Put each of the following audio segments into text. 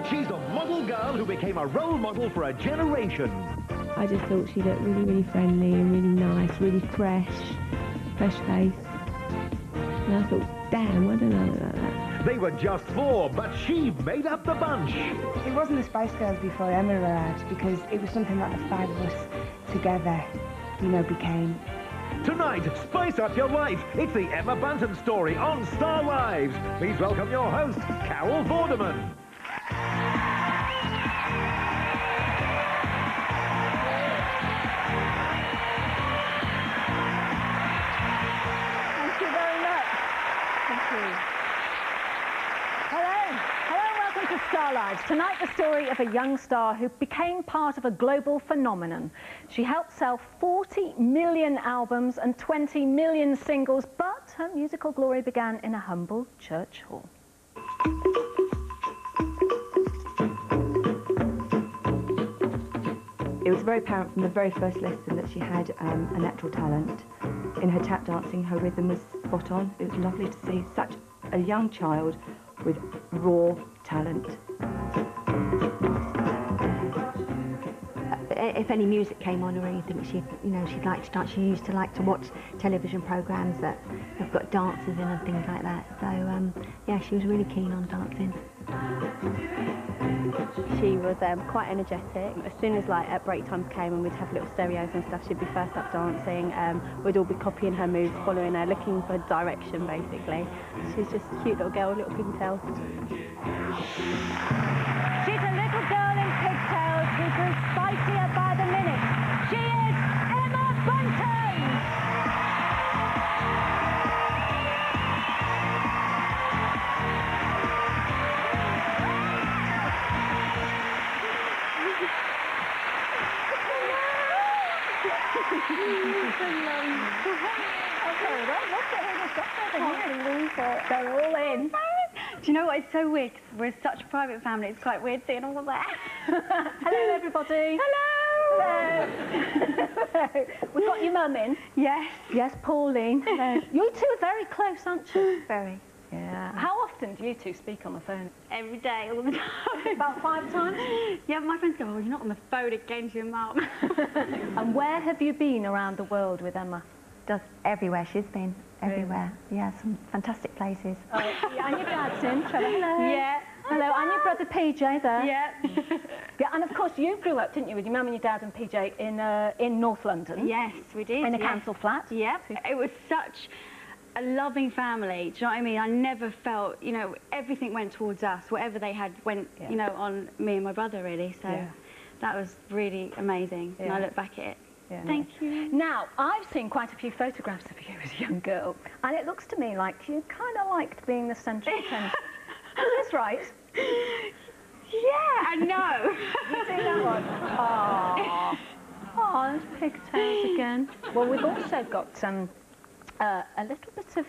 She's a model girl who became a role model for a generation. I just thought she looked really, really friendly and really nice, really fresh face. And I thought, damn, why don't I look like that? They were just 4, but she made up the bunch. It wasn't the Spice Girls before Emma arrived, because it was something that the 5 of us together, you know, became. Tonight, spice up your life. It's the Emma Bunton story on Star Lives. Please welcome your host, Carol Vorderman. Thank you very much. Thank you. Hello and welcome to Star Lives. Tonight, the story of a young star who became part of a global phenomenon. She helped sell 40 million albums and 20 million singles, but her musical glory began in a humble church hall. It was very apparent from the very first lesson that she had a natural talent. In her tap dancing, her rhythm was spot on. It was lovely to see such a young child with raw talent. If any music came on or anything, she'd like to dance. She used to like to watch television programmes that have got dancers in and things like that. So, yeah, she was really keen on dancing. She was quite energetic. As soon as at break times came and we'd have little stereos and stuff, she'd be first up dancing. We'd all be copying her moves, following her, looking for direction basically. She's just a cute little girl, little pigtails. She's a little girl in pigtails who grew spicier by the minute. She is Emma Bunton! They're all in. Do you know what? It's so weird. 'Cause we're such a private family. It's quite weird seeing all of that. Hello, everybody. Hello. Hello. We've got your mum in. Yes. Yes, Pauline. Hello. You two are very close, aren't you? Very. Yeah. How often do you two speak on the phone? Every day, all the time. About 5 times? Yeah, my friends go, oh, you're not on the phone again to your mum. And where have you been around the world with Emma? Just everywhere she's been. Everywhere. Yeah, some fantastic places. Oh, yeah, and your dad's in. Trevor, hello. Yeah. Hello, and your brother PJ there. Yeah. Yeah, and of course you grew up, didn't you, with your mum and your dad and PJ in North London? Yes, we did. In a council flat? Yeah. It was such a loving family. Do you know what I mean? I never felt, you know, everything went towards us. Whatever they had went, you know, on me and my brother, really. So that was really amazing. And I look back at it. Yeah. Thank you. Now, I've seen quite a few photographs of you as a young girl, and it looks to me like you kind of liked being the centre of attention. Is this right? Yeah, I know. You see that one? Oh, there's pigtails again. Well, we've also got a little bit of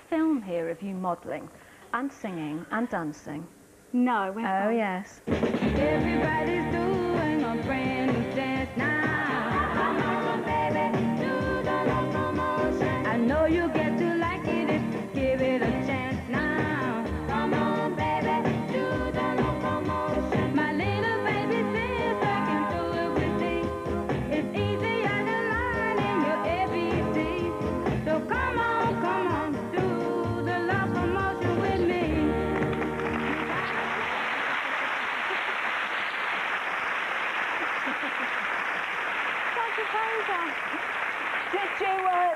film here of you modelling and singing and dancing. No, we're Oh, yes. Everybody's doing a brand new dance now. I know you get to like it if you give it a chance now. Come on, baby, do the locomotion. My little baby says I can do everything. It's easy underlining your ABCs. So come on, do the locomotion with me.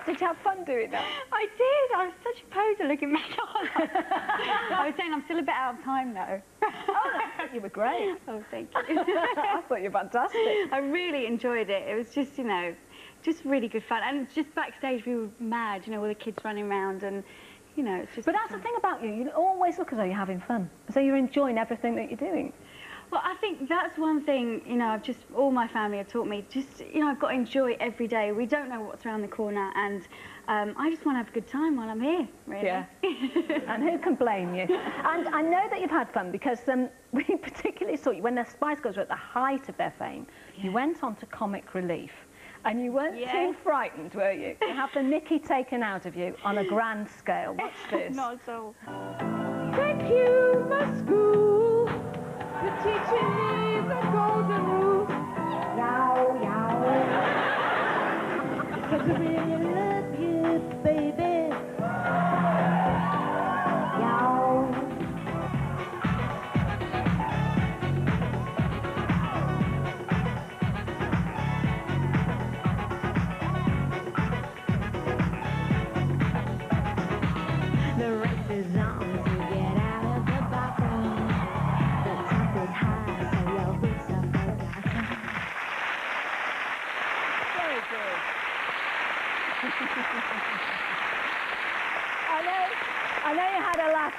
Did you have fun doing that? I did. I was such a poser looking back on. I was saying I'm still a bit out of time though. You were great. Oh, thank you. I thought you were fantastic. I really enjoyed it. It was just, you know, just really good fun. And just backstage we were mad, you know, all the kids running around and, you know, it's just... But that's the thing about you. You always look as though you're having fun. As though you're enjoying everything that you're doing. Well, I think that's one thing, you know, all my family have taught me, just, you know, I've got to enjoy every day. We don't know what's around the corner, and I just want to have a good time while I'm here, really. Yeah. And who can blame you? And I know that you've had fun because we particularly saw you, when the Spice Girls were at the height of their fame, you went on to Comic Relief. And you weren't too frightened, were you? To have the mickey taken out of you on a grand scale. Watch this. Not at all. Thank you, my school. The teacher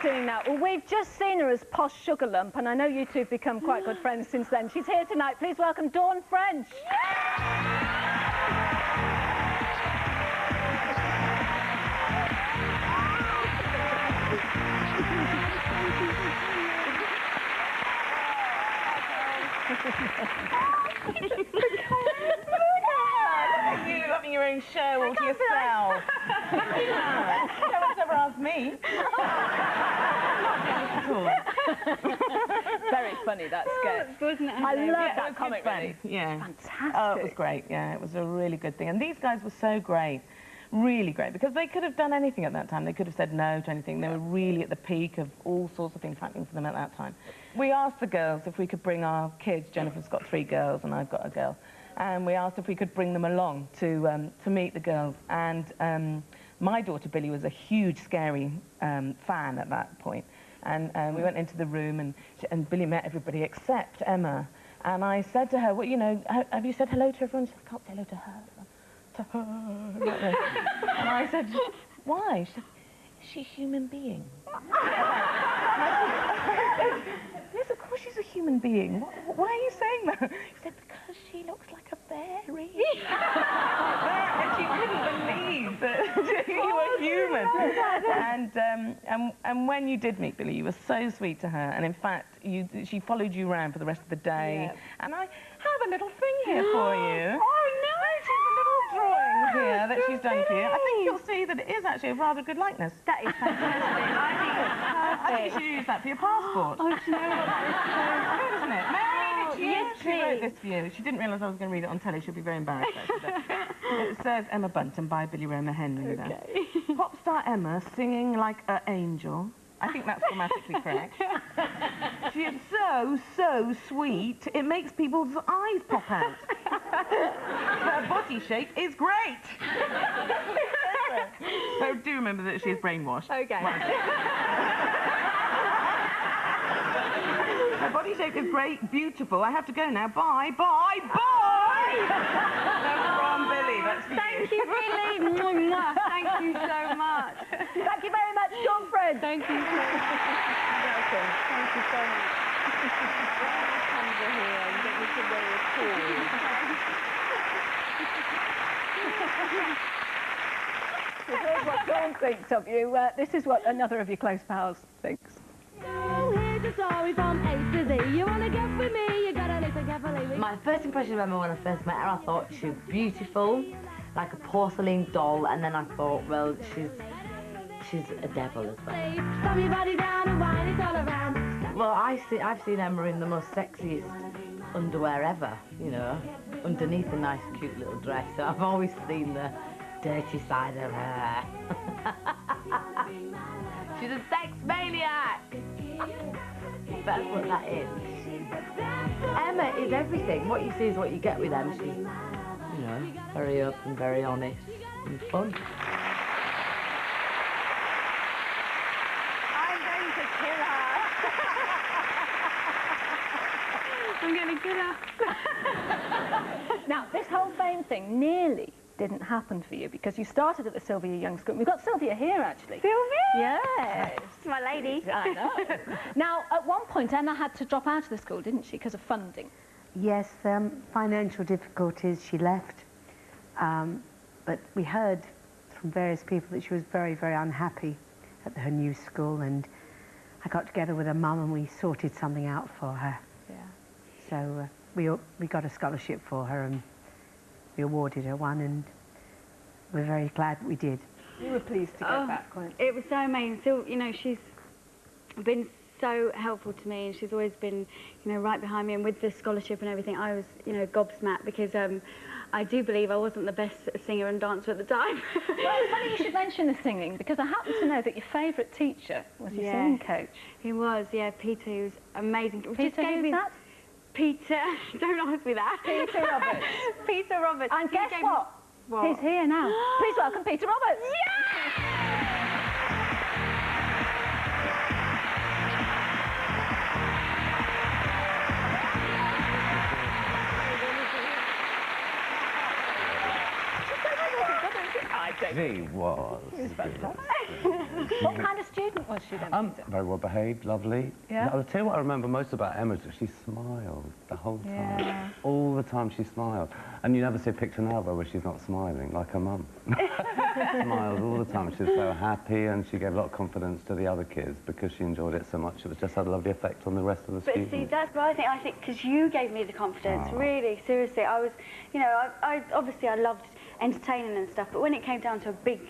singing now? Well, we've just seen her as Posh Sugar Lump, and I know you two have become quite good friends since then. She's here tonight. Please welcome Dawn French. You having your own show all to yourself. No one's ever asked me. Very funny, that sketch. Wasn't it? I love Yeah, it that was comic good fun. relief. Yeah. Fantastic. Oh, it was great. Yeah, it was a really good thing. And these guys were so great. Really great, because they could have done anything at that time. They could have said no to anything. They were really at the peak of all sorts of things happening for them at that time. We asked the girls if we could bring our kids. Jennifer's got 3 girls and I've got a girl. And we asked if we could bring them along to meet the girls. And my daughter Billy was a huge, scary fan at that point. And we went into the room and Billy met everybody except Emma. And I said to her, well, you know, have you said hello to everyone? She said, I can't say hello to her. To her. Like this. And I said, why? She said, is she a human being? Yes, of course she's a human being. Why are you saying that? She said, because she looks like a fairy. And she couldn't believe that you were human. And when you did meet Billy, you were so sweet to her. And in fact, she followed you around for the rest of the day. Yeah. And I have a little thing here for you. Oh, no! She's a little drawing here that she's done for you. I think you'll see that it is actually a rather good likeness. That is fantastic. I think you should use that for your passport. Oh, do you know what? That Good, isn't it? May I read it to you? yes, She wrote please. this for you. She didn't realise I was going to read it on telly. She'll be very embarrassed. It says Emma Bunton by Billy Roma Henry. Okay. Pop star Emma singing like an angel. I think that's grammatically correct. She is so, so sweet, it makes people's eyes pop out. Her body shape is great. So do remember that she is brainwashed. Okay. Her body shape is great, beautiful. I have to go now. Bye, bye, bye! That's from Billy, that's for you. Thank you, Billy. Thank you so much. Thank you very much, Dawn French. Thank you so much. Welcome. Thank you so much. This is what Dawn thinks of you. This is what another of your close pals thinks. Here's a story from A to Z. You wanna get with me, you gotta listen carefully. My first impression of Emma when I first met her, I thought she was beautiful, like a porcelain doll, and then I thought, well, she's a devil as well. Stop your body down and whine it all around. Well, I've seen Emma in the most sexiest underwear ever, you know, underneath a nice, cute little dress. So I've always seen the dirty side of her. She's a sex maniac. Better put that in. Emma is everything. What you see is what you get with Emma. She's, you know, very open, very honest, and fun. I'm going to kill her. I'm going to kill her. Now, this whole fame thing nearly didn't happen for you because you started at the Sylvia Young School. We've got Sylvia here, actually. Sylvia? Yes. It's my lady. I know. Now, at one point, Emma had to drop out of the school, didn't she, because of funding? Yes, financial difficulties, she left. But we heard from various people that she was very, very unhappy at her new school, and I got together with her mum and we sorted something out for her. Yeah. So we got a scholarship for her and we awarded her one, and we're very glad that we did. You were pleased to get back, weren't you? It was so amazing. Still, you know, she's been so helpful to me, and she's always been, you know, right behind me. And with the scholarship and everything, I was, you know, gobsmacked because I do believe I wasn't the best singer and dancer at the time. Well, it's funny you should mention the singing, because I happen to know that your favourite teacher was your singing coach. He was, yeah, Peter, who was amazing. Peter, who's that? Peter, don't ask me that. Peter Roberts. Peter Roberts. And guess what? He's here now. Please welcome Peter Roberts. He was. He was fantastic. What kind of student was she then, Peter? Very well behaved, lovely. Yeah. I'll tell you what I remember most about Emma is that she smiled the whole time. Yeah. All the time she smiled. And you never see a picture now of her where she's not smiling, like her mum. Smiled all the time. She was so happy, and she gave a lot of confidence to the other kids because she enjoyed it so much. It was just had a lovely effect on the rest of the students. But see, that's what I think because you gave me the confidence, really, seriously. I was, you know, obviously I loved entertaining and stuff, but when it came down to a big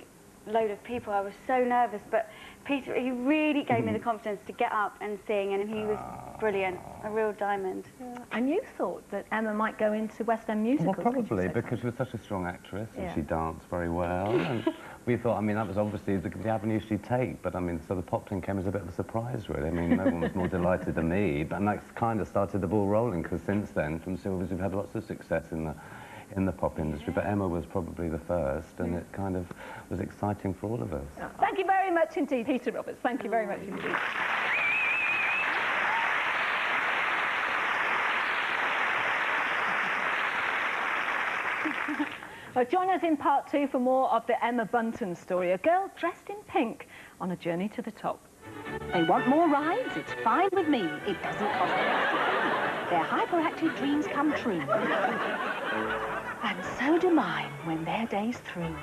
load of people, I was so nervous. But Peter, he really gave me the confidence to get up and sing, and he was brilliant, a real diamond. Yeah. And you thought that Emma might go into West End musicals? Well, probably, because she was such a strong actress, and Yeah. she danced very well, and we thought, I mean, that was obviously the avenue she'd take, but I mean, so the pop thing came as a bit of a surprise, really. I mean, no one was more delighted than me, but that's kind of started the ball rolling, because since then, from Silvers, we've had lots of success in the pop industry, but Emma was probably the first, and it kind of was exciting for all of us. Thank you very much indeed, Peter Roberts. Thank you very much indeed. Well, join us in part 2 for more of the Emma Bunton story, a girl dressed in pink on a journey to the top. They want more rides? It's fine with me. It doesn't cost them extra. Their hyperactive dreams come true. And so do mine when their day's through.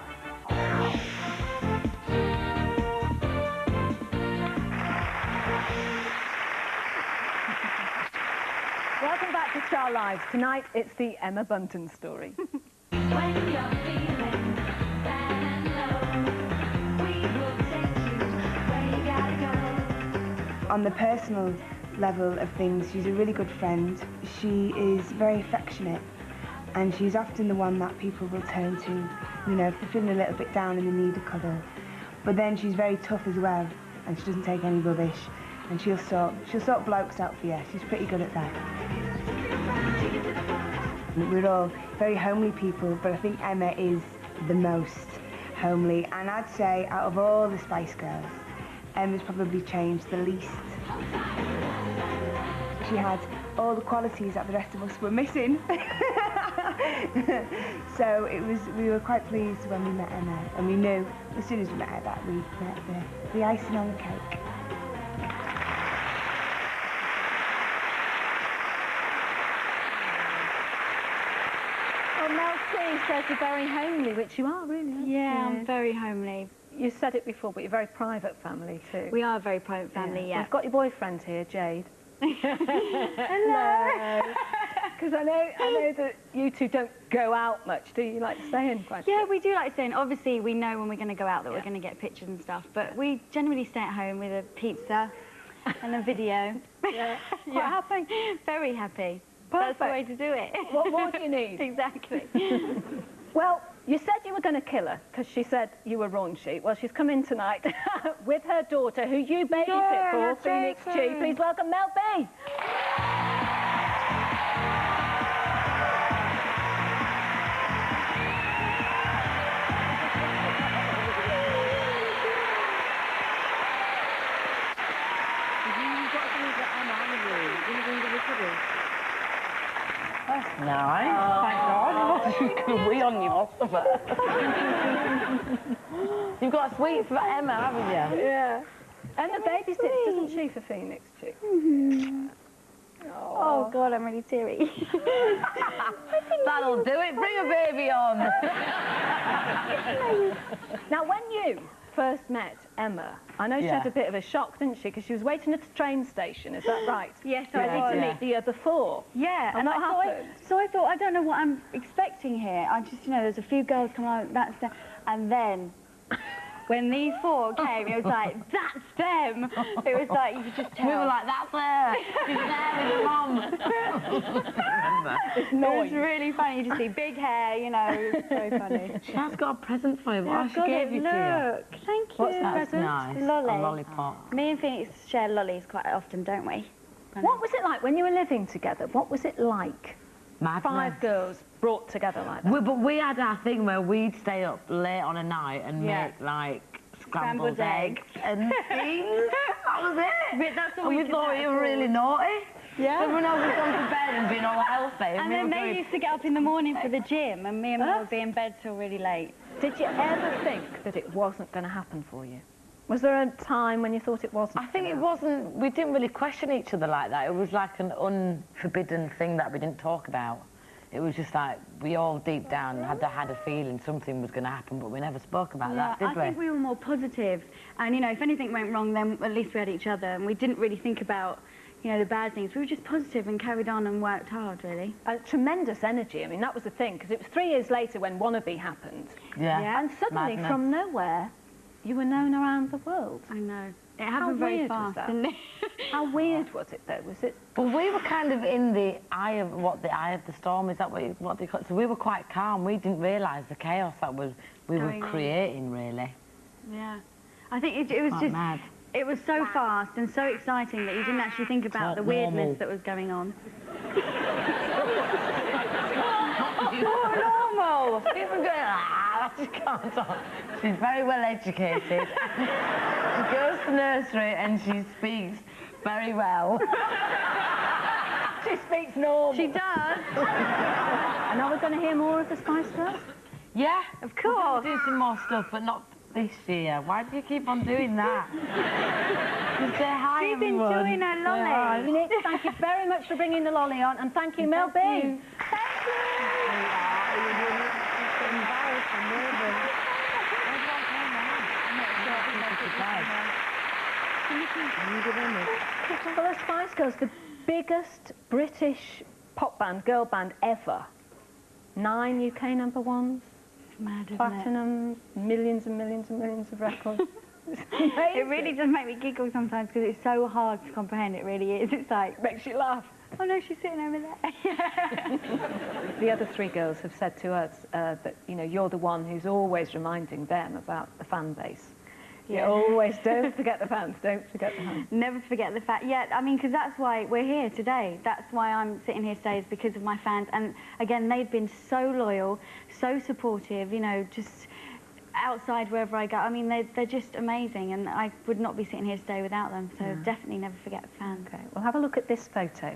Welcome back to Star Lives. Tonight, it's the Emma Bunton story. When you're feeling sad and low, we will take you where you gotta go. On the personal level of things, she's a really good friend. She is very affectionate, and she's often the one that people will turn to, you know, if they're feeling a little bit down and they need a cuddle. But then she's very tough as well, and she doesn't take any rubbish, and she'll sort blokes out for you. She's pretty good at that. We're all very homely people, but I think Emma is the most homely, and I'd say out of all the Spice Girls, Emma's probably changed the least. She had all the qualities that the rest of us were missing. So we were quite pleased when we met Emma, and we knew as soon as we met her that we met the icing on the cake. Mel C says you're very homely, which you are, really, aren't you? Yeah, I'm very homely. You said it before, but you're a very private family, too. We are a very private family, yeah. We've got your boyfriend here, Jade. Hello. Because I know that you two don't go out much, do you? Like to stay in quite a Yeah, bit? we do like staying. Obviously, we know when we're going to go out that we're going to get pictures and stuff, but we generally stay at home with a pizza and a video. Yeah. Quite happy. Very happy. That's the way to do it. What more do you need? Exactly. Well, you said you were going to kill her because she said you were raunchy. Well, she's come in tonight with her daughter, who you babysit for, Phoenix G. Please welcome Mel B. That's nice. Thank God. You can wee on you off of it. You've got a sweet for Emma, haven't you? Yeah. Emma babysits, doesn't she, for Phoenix G? Oh, God, I'm really teary. That'll do it. Bring a baby on. Now, when you first met Emma, I know she had a bit of a shock, didn't she? Because she was waiting at the train station, is that right? Yes, I was. To meet the year before. Yeah, And what happened? I thought, I don't know what I'm expecting here. I just, you know, there's a few girls coming out, that's them. And then, when these four came, it was like, that's them. It was like, you could just tell. We were like, that's her. She's there with her mum. It was really funny. You just see big hair, you know, it was so funny. She has got a present for you. Yeah, What she gave you to you? Look, thank you. What's that? That's nice. Lolly. A lollipop. Me and Phoenix share lollies quite often, don't we? What was it like when you were living together? What was it like? Madness. 5 girls brought together like that. But we had our thing where we'd stay up late on a night and make, like, scrambled eggs and things. That was it. But that's what and we thought we were really naughty. Yeah. So everyone else was going to bed and being all healthy. And then they used to get up in the morning for the gym, and me and Mum would be in bed till really late. Did you ever think that it wasn't going to happen for you? Was there a time when you thought it wasn't? I think it wasn't, we didn't really question each other like that. It was like an unforbidden thing that we didn't talk about. It was just like, we all deep down had a feeling something was going to happen, but we never spoke about that, did we? I think we were more positive. And, you know, if anything went wrong, then at least we had each other. And we didn't really think about, you know, the bad things. We were just positive and carried on and worked hard, really. Tremendous energy. I mean, that was the thing, because it was 3 years later when Wannabe happened. Yeah. And suddenly, Madness. from nowhere, you were known around the world. I know. It happened very fast, didn't it? How weird was it, though? Was it? Well, we were kind of in the eye of the storm. Is that what they call it? So we were quite calm. We didn't realise the chaos that we were creating, really. Yeah. I think it was Quite just mad. It was so fast and so exciting that you didn't actually think about the weirdness that was going on. More normal. People going, I just can't talk. She's very well educated. She goes to nursery and she speaks very well. She speaks normal. She does. And are we going to hear more of the Spice Girls? Yeah, of course. We're going to do some more stuff, but not this year. Why do you keep on doing that? Just say hi, She's everyone. enjoying her lolly. Yeah. Nick, thank you very much for bringing the lolly on, and thank you, Mel B. Thank you. Well, the Spice Girls, the biggest British pop band, girl band ever. 9 UK #1s. Mad, isn't Platinum, millions and millions and millions of records. It really does make me giggle sometimes because it's so hard to comprehend. It really is. It's like, makes you laugh. Oh no, she's sitting over there. The other 3 girls have said to us that, you know, you're the one who's always reminding them about the fan base. Yeah. You always don't forget the fans, don't forget the fans. Never forget the fact. Yeah, I mean, because that's why we're here today. That's why I'm sitting here today, is because of my fans. And again, they've been so loyal, so supportive, you know, just outside wherever I go. I mean, they're just amazing, and I would not be sitting here today without them. So definitely never forget the fans. Okay, well, have a look at this photo.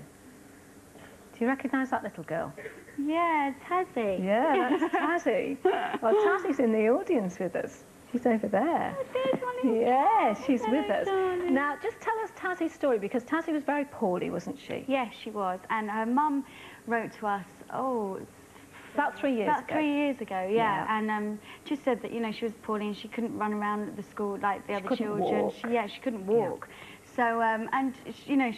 Do you recognise that little girl? Yeah, Tazzy. Yeah, that's Tazzy. Well, Tazzy's in the audience with us. She's over there. Yeah, she's with us. Darling. Now, just tell us Tazzy's story, because Tazzy was very poorly, wasn't she? Yes, she was. And her mum wrote to us, about 3 years about ago. 3 years ago, yeah. And just said that, you know, she was poorly and she couldn't run around the school like the other children. Walk. She couldn't walk. Yeah. So, and, you know,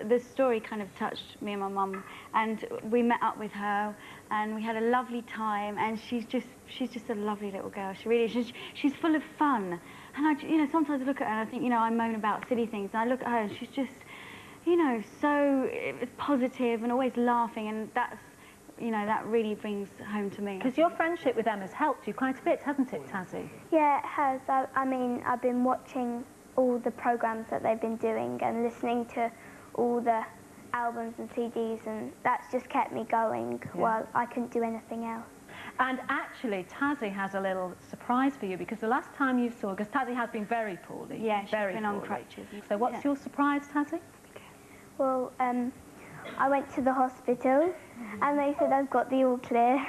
the story kind of touched me and my mum, and we met up with her, and we had a lovely time, and she's just a lovely little girl. She really is. She's full of fun. And you know, sometimes I look at her and I think, you know, I moan about silly things, and I look at her and she's just, you know, so positive and always laughing, and that's, you know, that really brings home to me. Because your friendship with Emma's helped you quite a bit, hasn't it, Tazzy? Yeah, it has. I mean, I've been watching all the programmes that they've been doing and listening to all the albums and CDs, and that's just kept me going while I couldn't do anything else. And actually, Tazzy has a little surprise for you, because the last time you saw, because Tazzy has been very poorly. Yeah, she's very been poorly. on crutches. So what's your surprise, Tazzy? Well, I went to the hospital and they said I've got the all clear.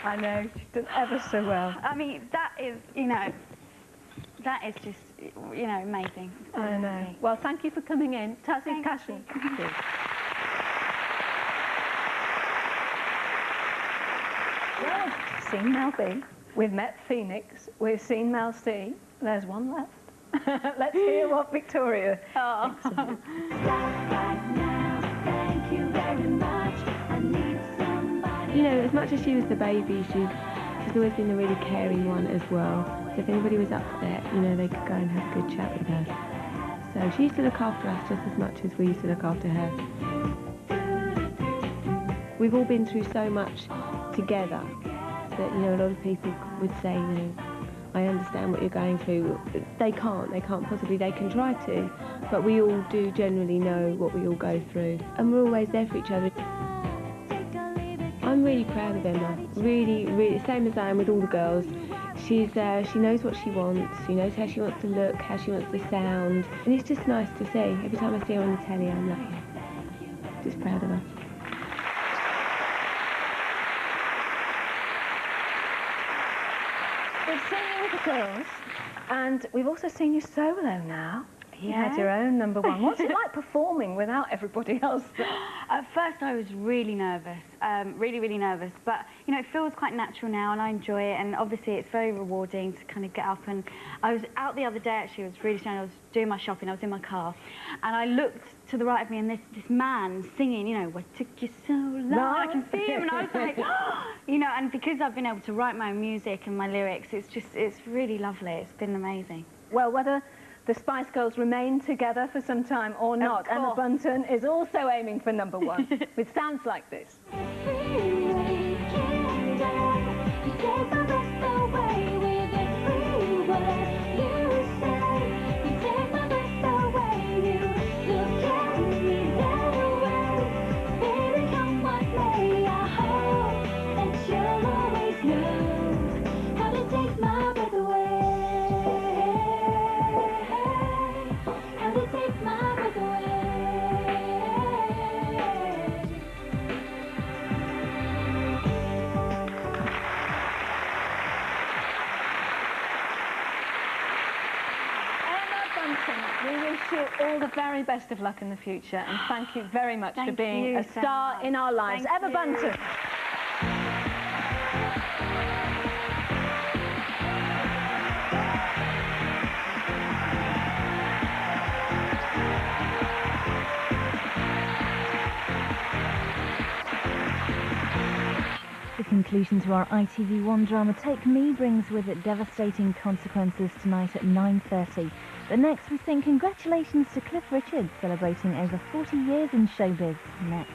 I know, she's done ever so well. I mean, that is, you know, that is just, you know, amazing. I know. Well, thank you for coming in. Tazzy Cashin. Thank you. Well, we've seen Mel B, we've met Phoenix, we've seen Mel C. There's one left. Let's hear what Victoria thinks of you. You know, as much as she was the baby, she's always been a really caring one as well. So if anybody was upset, you know, they could go and have a good chat with her. So she used to look after us just as much as we used to look after her. We've all been through so much together that, you know, a lot of people would say, you know, I understand what you're going through. They can't possibly, they can try to, but we all do generally know what we all go through. And we're always there for each other. I'm I'm really proud of Emma. Really, really, same as I am with all the girls. She knows what she wants. She knows how she wants to look, how she wants to sound, and it's just nice to see. Every time I see her on the telly, I'm like, just proud of her. We've seen you with the girls, and we've also seen you solo now. You had your own number one. What's it like performing without everybody else there? At first I was really nervous, really, really nervous, but you know, it feels quite natural now and I enjoy it, and obviously it's very rewarding to kind of get up. And I was out the other day actually, it was really strange, I was doing my shopping, I was in my car, and I looked to the right of me and this man singing, you know, what took you so long? I can see him, and I was like, you know, and because I've been able to write my own music and my lyrics, it's really lovely, it's been amazing. Well, whether the Spice Girls remain together for some time or not, Emma Bunton is also aiming for number one with sounds like this. We wish you all the very best of luck in the future, and thank you very much for being a star in our lives. Emma Bunton. The conclusion to our ITV1 drama Take Me brings with it devastating consequences tonight at 9:30. But next we sing congratulations to Cliff Richard, celebrating over 40 years in showbiz. Next.